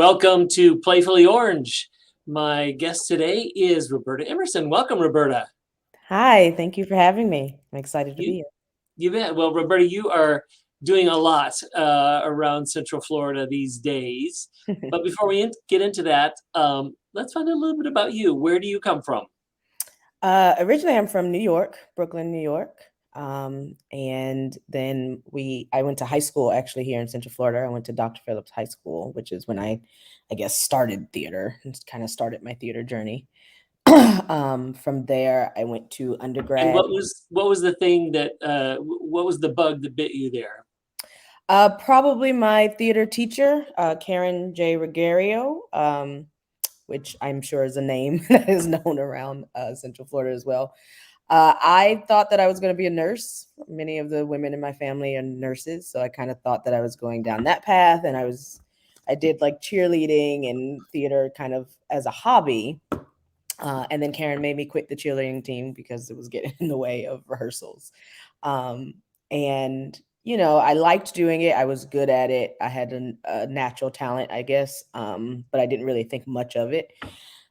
Welcome to Playfully Orange. My guest today is Roberta Emerson. Welcome, Roberta. Hi, thank you for having me. I'm excited to You, be here. you bet. Well, Roberta, you are doing a lot around Central Florida these days. But before we get into that, let's find out a little bit about you. Where do you come from? Originally, I'm from New York, Brooklyn, New York. And then I went to high school actually here in Central Florida. I went to Dr. Phillips High School, which is when I guess, started theater and kind of started my theater journey. From there, I went to And undergrad. what was the thing that what was the bug that bit you there? Probably my theater teacher, Karen J. Regario, which I'm sure is a name that is known around Central Florida as well. I thought that I was going to be a nurse. Many of the women in my family are nurses, so I kind of thought that I was going down that path. And I did like cheerleading and theater kind of as a hobby. And then Karen made me quit the cheerleading team because it was getting in the way of rehearsals. Um, and I liked doing it. I was good at it. I had a natural talent, I guess, but I didn't really think much of it.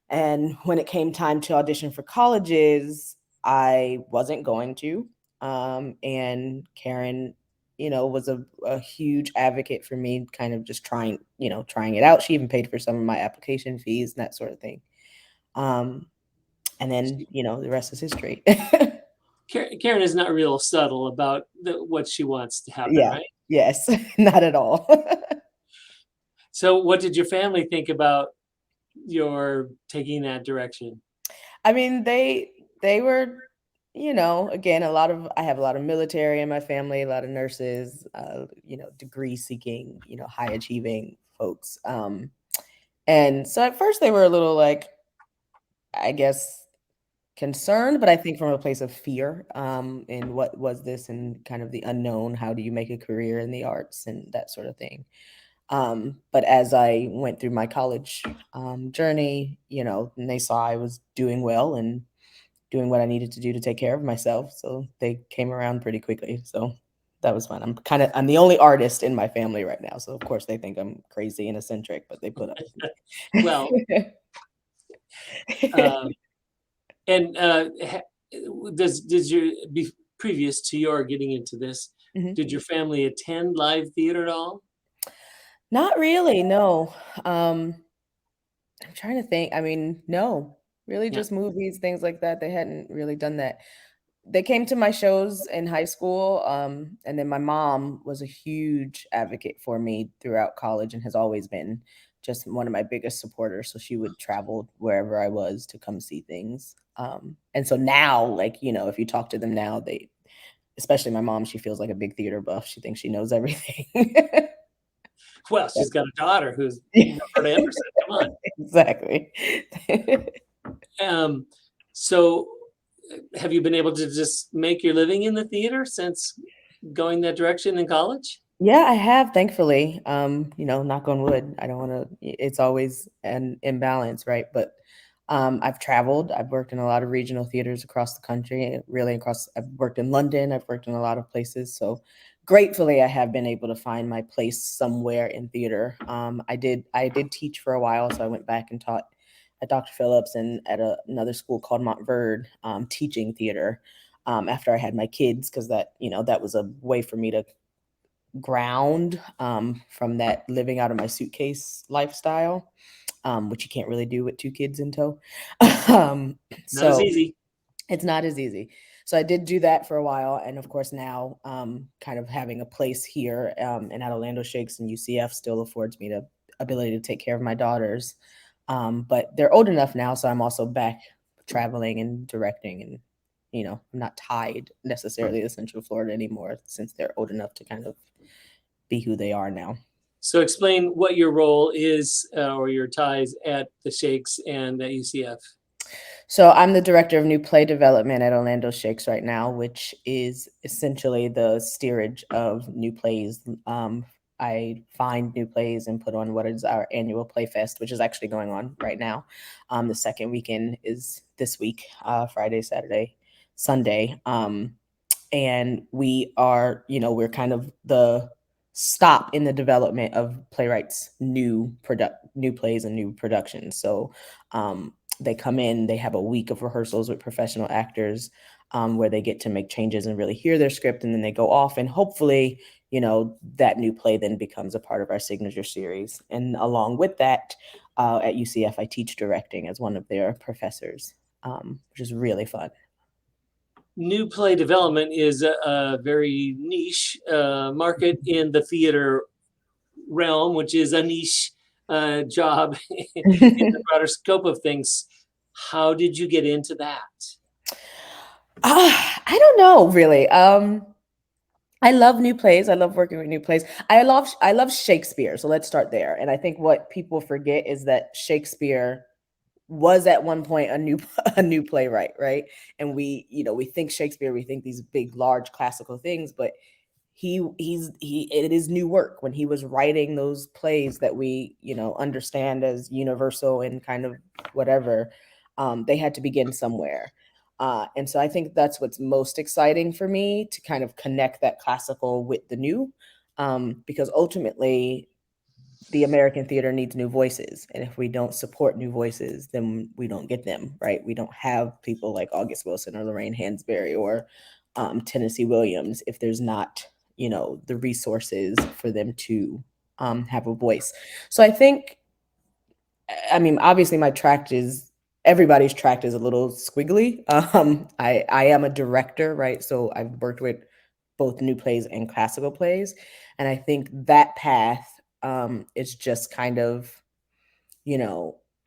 And when it came time to audition for colleges, I wasn't going to. And Karen, was a huge advocate for me kind of just trying it out. She even paid for some of my application fees and that sort of thing. Um, and then, the rest is history. Karen is not real subtle about what she wants to happen, Yeah. right? Yes. Not at all. So what did your family think about your taking that direction? I mean, they were, again, I have a lot of military in my family, a lot of nurses, degree seeking, high achieving folks. And so at first they were a little like, I guess, concerned, but I think from a place of fear, and what was this and kind of the unknown, how do you make a career in the arts and that sort of thing. But as I went through my college journey, and they saw I was doing well and doing what I needed to do to take care of myself. So they came around pretty quickly. So that was fun. I'm the only artist in my family right now. So of course they think I'm crazy and eccentric, but they put up Well, with me. um, and does your previous to your getting into this, Mhm. did your family attend live theater at all? Not really, no. I'm trying to think. I mean, no, really Yeah. just movies, things like that. They hadn't really done that. They came to my shows in high school, and then my mom was a huge advocate for me throughout college and has always been just one of my biggest supporters. So she would travel wherever I was to come see things. And so now, like, if you talk to them now, especially my mom, she feels like a big theater buff. She thinks she knows everything. Well, she's got a daughter who's Roberta Emerson. Come on. Exactly. Um, so have you been able to just make your living in the theater since going that direction in college? Yeah, I have, thankfully. Knock on wood. I don't want to, it's always an imbalance, right? But I've traveled. I've worked in a lot of regional theaters across the country, really I've worked in London. I've worked in a lot of places. So gratefully, I have been able to find my place somewhere in theater. I did teach for a while. So I went back and taught at Dr. Phillips and at another school called Montverde, teaching theater. After I had my kids, because that was a way for me to ground, from that living out of my suitcase lifestyle, which you can't really do with two kids in tow. um, Not as so easy. it's not as easy. So I did do that for a while, and of course now, kind of having a place here, and at Orlando Shakes and UCF still affords me the ability to take care of my daughters. But they're old enough now, so I'm also back traveling and directing, and I'm not tied necessarily to Central Florida anymore since they're old enough to kind of be who they are now. So explain what your role is or your ties at the Shakes and at UCF. So I'm the director of new play development at Orlando Shakes right now, which is essentially the steerage of new plays. I find new plays and put on what is our annual play fest, which is actually going on right now. The second weekend is this week, Friday, Saturday, Sunday. And we're kind of the stop in the development of playwrights' new plays and new productions. So they come in, they have a week of rehearsals with professional actors, where they get to make changes and really hear their script, and then they go off, and hopefully, that new play then becomes a part of our signature series. And along with that, at UCF, I teach directing as one of their professors, which is really fun. New play development is a very niche market in the theater realm, which is a niche job in the broader scope of things. How did you get into that? I don't know really. I love new plays. I love working with new plays. I love Shakespeare. So let's start there. And I think what people forget is that Shakespeare was at one point a new a new playwright, right? And we think Shakespeare, we think these big, large classical things, but it is new work when he was writing those plays that we understand as universal and kind of whatever. They had to begin somewhere. And so I think that's what's most exciting for me, to kind of connect that classical with the new, because ultimately the American theater needs new voices. And if we don't support new voices, then we don't get them, right? We don't have people like August Wilson or Lorraine Hansberry or Tennessee Williams if there's not, the resources for them to have a voice. So I think, I mean, obviously everybody's tract is a little squiggly. I am a director, right? So I've worked with both new plays and classical plays. And I think that path is just kind of,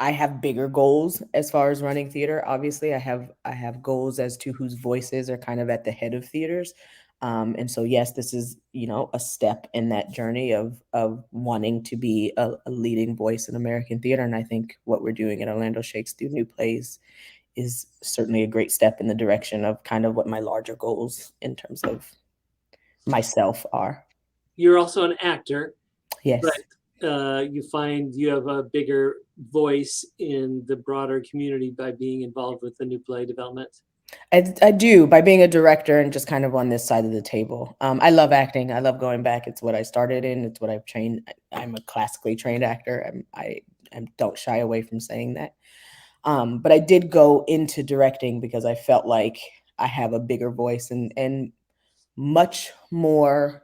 I have bigger goals as far as running theater. Obviously, I have goals as to whose voices are kind of at the head of theaters. And so, yes, this is, a step in that journey of wanting to be a leading voice in American theater. And I think what we're doing at Orlando Shakespeare New Plays is certainly a great step in the direction of kind of what my larger goals in terms of myself are. You're also an actor, but Yes. you find you have a bigger voice in the broader community by being involved with the new play development. I do, by being a director and just kind of on this side of the table. I love acting. I love going back. It's what I started in. It's what I've trained. I'm a classically trained actor. I don't shy away from saying that. But I did go into directing because I felt like I have a bigger voice and much more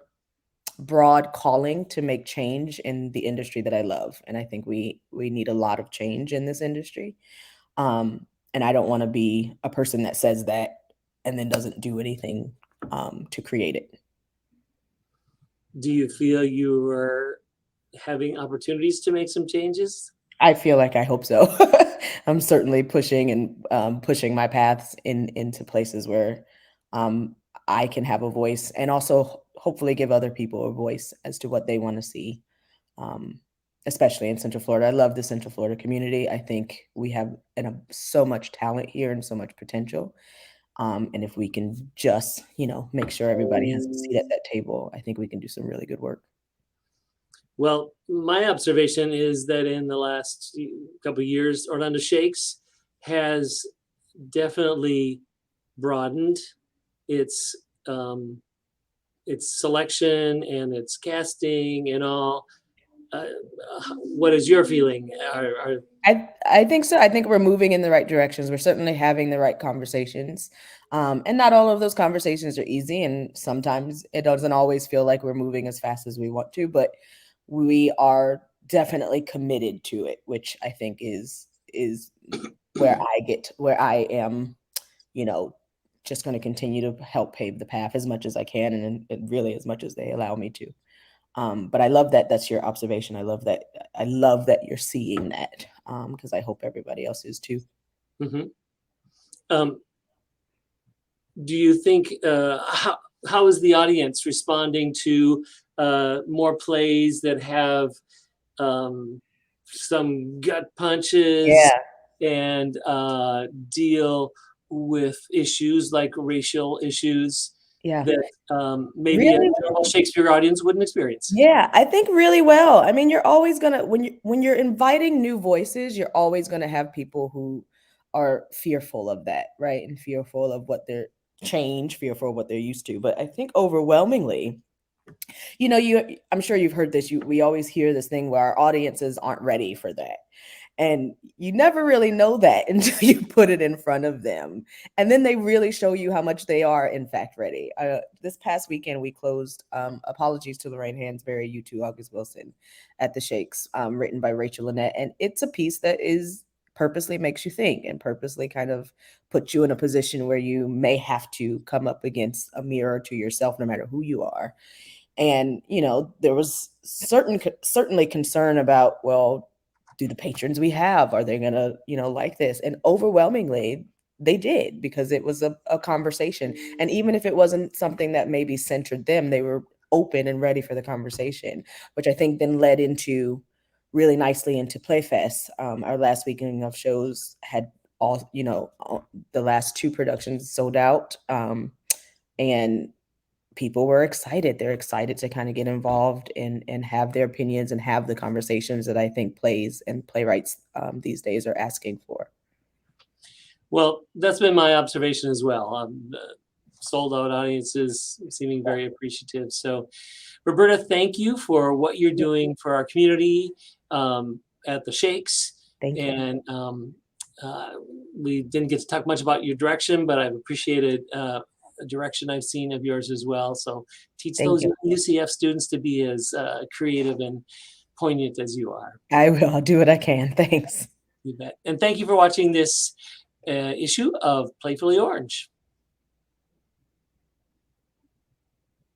broad calling to make change in the industry that I love. And I think we need a lot of change in this industry. And I don't want to be a person that says that and then doesn't do anything to create it. Do you feel you are having opportunities to make some changes? I feel like I hope so. I'm certainly pushing and pushing my paths into places where um, I can have a voice, and also hopefully give other people a voice as to what they want to see, um, especially in Central Florida. I love the Central Florida community. I think we have so much talent here and so much potential. And if we can just, make sure everybody has a seat at that table, I think we can do some really good work. Well, my observation is that in the last couple of years, Orlando Shakes has definitely broadened its its selection and its casting and all. Uh, what is your feeling? I think so. I think we're moving in the right directions. We're certainly having the right conversations. And not all of those conversations are easy. And sometimes it doesn't always feel like we're moving as fast as we want to, but we are definitely committed to it, which I think is where I am, you know, just going to continue to help pave the path as much as I can, and really as much as they allow me to. But I love that that's your observation. I love that you're seeing that, because I hope everybody else is too. Mhm. Do you think how is the audience responding to more plays that have some gut punches Yeah, and deal with issues like racial issues yeah. that maybe a Really normal Shakespeare audience wouldn't experience? Yeah, I think really well. I mean, you're always gonna when you're inviting new voices, you're always gonna have people who are fearful of that, right? And fearful of what they're fearful of what they're used to. But I think overwhelmingly, I'm sure you've heard this. We always hear this thing where our audiences aren't ready for that. And you never really know that until you put it in front of them. And then they really show you how much they are, in fact, ready. This past weekend, we closed Apologies to Lorraine Hansberry, You Too, August Wilson at the Shakes, written by Rachel Lynette. And it's a piece that is purposely makes you think and purposely kind of puts you in a position where you may have to come up against a mirror to yourself, no matter who you are. And, there was certainly concern about, well, do the patrons we have, are they gonna, like this? And overwhelmingly, they did, because it was a conversation. And even if it wasn't something that maybe centered them, they were open and ready for the conversation, which I think then led into really nicely into Playfest. Our last weekend of shows had the last two productions sold out. And people were excited. They're excited to kind of get involved and have their opinions and have the conversations that I think plays and playwrights these days are asking for. Well, that's been my observation as well. Sold out audiences seeming very appreciative. So, Roberta, thank you for what you're doing for our community at the Shakes. Thank you. And we didn't get to talk much about your direction, but I've appreciated a direction I've seen of yours as well. So teach Thank those you. UCF students to be as creative and poignant as you are. I will. I'll do what I can. Thanks. You bet. And thank you for watching this issue of Playfully Orange.